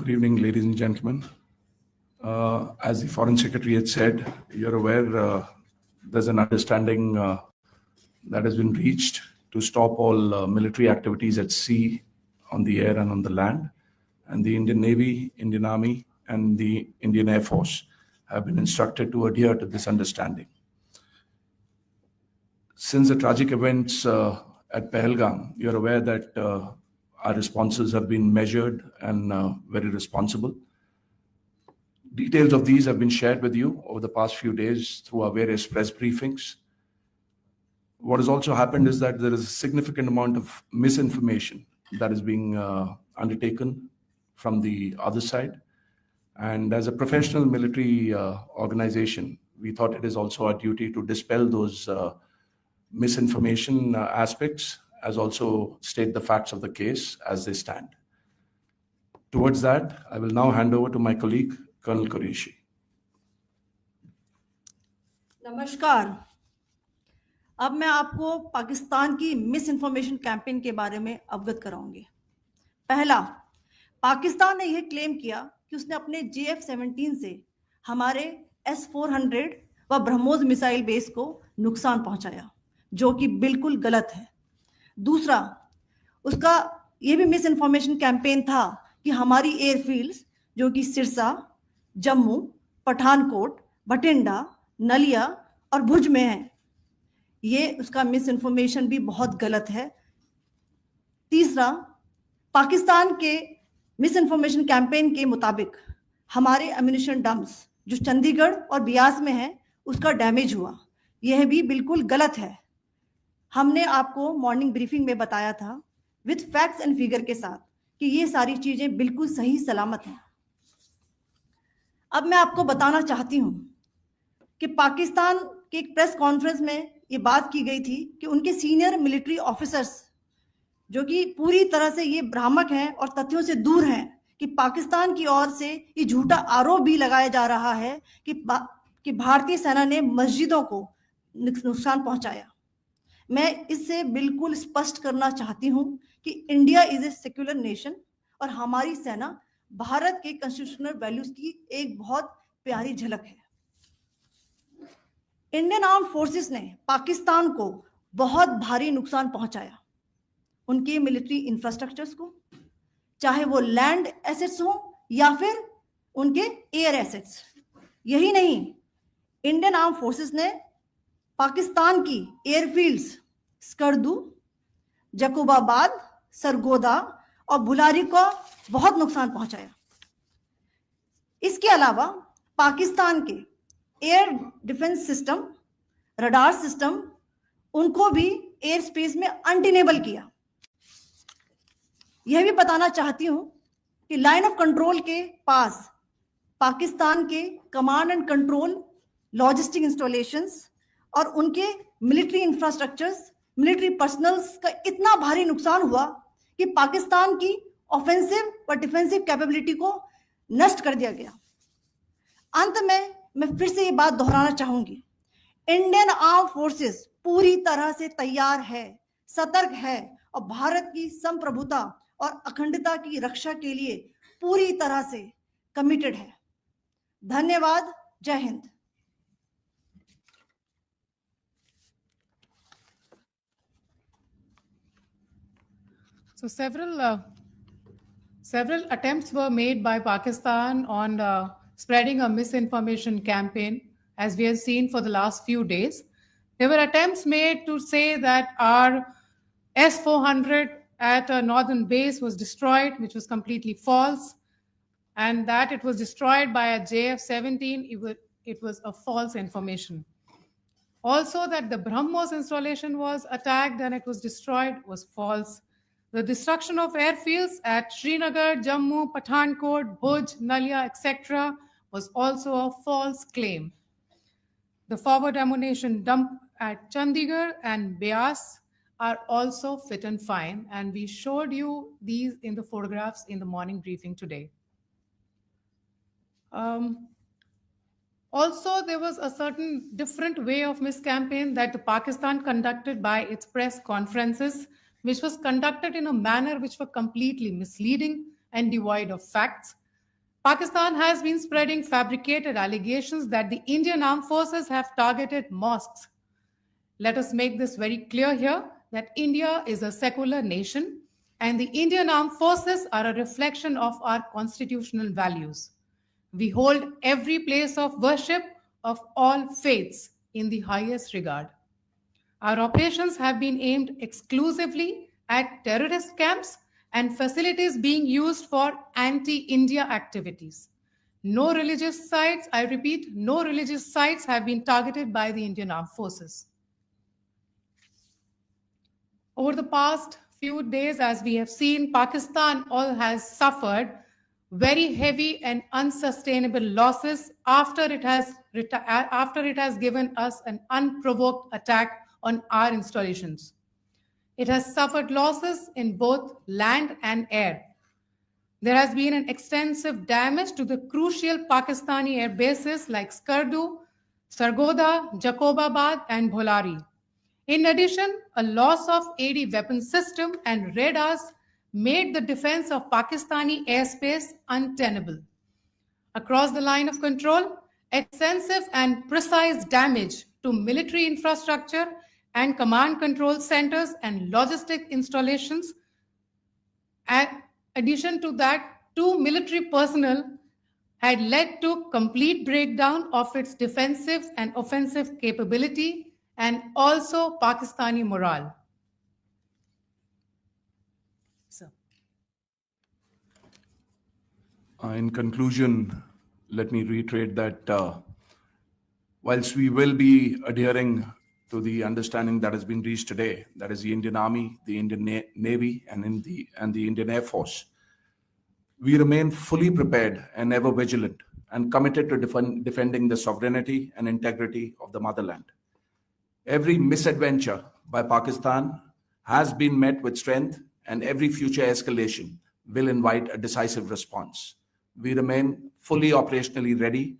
Good evening, ladies and gentlemen. As the Foreign Secretary had said, you're aware there's an understanding that has been reached to stop all military activities at sea, on the air and on the land. And the Indian Navy, Indian Army, and the Indian Air Force have been instructed to adhere to this understanding. Since the tragic events at Pahalgam, you're aware that our responses have been measured and very responsible. Details of these have been shared with you over the past few days through our various press briefings. What has also happened is that there is a significant amount of misinformation that is being undertaken from the other side. And as a professional military organization, we thought it is also our duty to dispel those misinformation aspects, as also state the facts of the case as they stand. Towards that, I will now hand over to my colleague, Colonel Qureshi. नमस्कार। अब मैं आपको पाकिस्तान की miss information campaign के बारे में अवगत कराऊंगी। पहला, पाकिस्तान ने यह क्लेम किया कि उसने अपने JF-17 से हमारे S-400 व ब्रह्मोस मिसाइल बेस को नुकसान पहुंचाया, जो कि बिल्कुल गलत है। दूसरा, उसका यह भी मिस इन्फॉर्मेशन कैंपेन था कि हमारी एयरफील्ड्स जो कि सिरसा, जम्मू, पठानकोट, बठिंडा, नलिया और भुज में है, ये उसका मिस इन्फॉर्मेशन भी बहुत गलत है। तीसरा, पाकिस्तान के मिस इन्फॉर्मेशन कैंपेन के मुताबिक हमारे एम्यूनिशन डम्प्स जो चंडीगढ़ और बियास में है, उसका डैमेज हुआ, यह भी बिल्कुल गलत है। हमने आपको मॉर्निंग ब्रीफिंग में बताया था विद फैक्ट्स एंड फिगर के साथ कि ये सारी चीजें बिल्कुल सही सलामत हैं। अब मैं आपको बताना चाहती हूं कि पाकिस्तान के एक प्रेस कॉन्फ्रेंस में ये बात की गई थी कि उनके सीनियर मिलिट्री ऑफिसर्स जो कि पूरी तरह से ये भ्रामक हैं और तथ्यों से दूर हैं कि पाकिस्तान की ओर से ये झूठा आरोप भी लगाया जा रहा है कि भारतीय सेना ने मस्जिदों को नुकसान पहुंचाया। मैं इससे बिल्कुल स्पष्ट करना चाहती हूं कि India is a secular nation और हमारी सेना भारत के कॉन्स्टिट्यूशनल वैल्यूज की एक बहुत प्यारी झलक है। इंडियन आर्म फोर्सेस ने पाकिस्तान को बहुत भारी नुकसान पहुंचाया, उनके मिलिट्री इंफ्रास्ट्रक्चर्स को, चाहे वो लैंड एसेट्स हो या फिर उनके एयर एसेट्स। यही नहीं, इंडियन आर्म फोर्सेस ने पाकिस्तान की एयरफील्ड्स स्कर्दू, जकोबाबाद, सरगोदा और बुलारी को बहुत नुकसान पहुंचाया। इसके अलावा पाकिस्तान के air defence system, radar system, उनको भी एयर स्पेस में अनटेनेबल किया। यह भी बताना चाहती हूं कि लाइन ऑफ कंट्रोल के पास पाकिस्तान के command and control logistic installations और उनके मिलिट्री इंफ्रास्ट्रक्चर्स, मिलिट्री पर्सनल्स का इतना भारी नुकसान हुआ कि पाकिस्तान की ऑफेंसिव और डिफेंसिव कैपेबिलिटी को नष्ट कर दिया गया। अंत में मैं फिर से ये बात दोहराना चाहूंगी, इंडियन आर्म फोर्सेस पूरी तरह से तैयार है, सतर्क है और भारत की संप्रभुता और अखंडता की रक्षा के लिए पूरी तरह से कमिटेड है। धन्यवाद। जय Hind. So several attempts were made by Pakistan on spreading a misinformation campaign, as we have seen for the last few days. There were attempts made to say that our S-400 at a northern base was destroyed, which was completely false, and that it was destroyed by a JF-17. It was a false information. Also, that the BrahMos installation was attacked and it was destroyed was false. The destruction of airfields at Srinagar, Jammu, Pathankot, Bhuj, Nalia, etc. was also a false claim. The forward ammunition dump at Chandigarh and Beas are also fit and fine, and we showed you these in the photographs in the morning briefing today. Also, there was a certain different way of miscampaign that Pakistan conducted by its press conferences, which was conducted in a manner which were completely misleading and devoid of facts. Pakistan has been spreading fabricated allegations that the Indian armed forces have targeted mosques. Let us make this very clear here that India is a secular nation and the Indian armed forces are a reflection of our constitutional values. We hold every place of worship of all faiths in the highest regard. Our operations have been aimed exclusively at terrorist camps and facilities being used for anti-India activities. No religious sites, I repeat, no religious sites have been targeted by the Indian armed forces. Over the past few days, as we have seen, Pakistan all has suffered very heavy and unsustainable losses after it has given us an unprovoked attack on our installations. It has suffered losses in both land and air. There has been an extensive damage to the crucial Pakistani air bases like Skardu, Sargodha, Jacobabad, and Bholari. In addition, a loss of AD weapon system and radars made the defense of Pakistani airspace untenable. Across the line of control, extensive and precise damage to military infrastructure and command control centers and logistic installations. In addition to that, 2 military personnel had led to complete breakdown of its defensive and offensive capability and also Pakistani morale. In conclusion, let me reiterate that whilst we will be adhering to the understanding that has been reached today, that is the Indian Army, the Indian Navy, and the Indian Air Force, we remain fully prepared and ever vigilant and committed to defending the sovereignty and integrity of the motherland. Every misadventure by Pakistan has been met with strength, and every future escalation will invite a decisive response. We remain fully operationally ready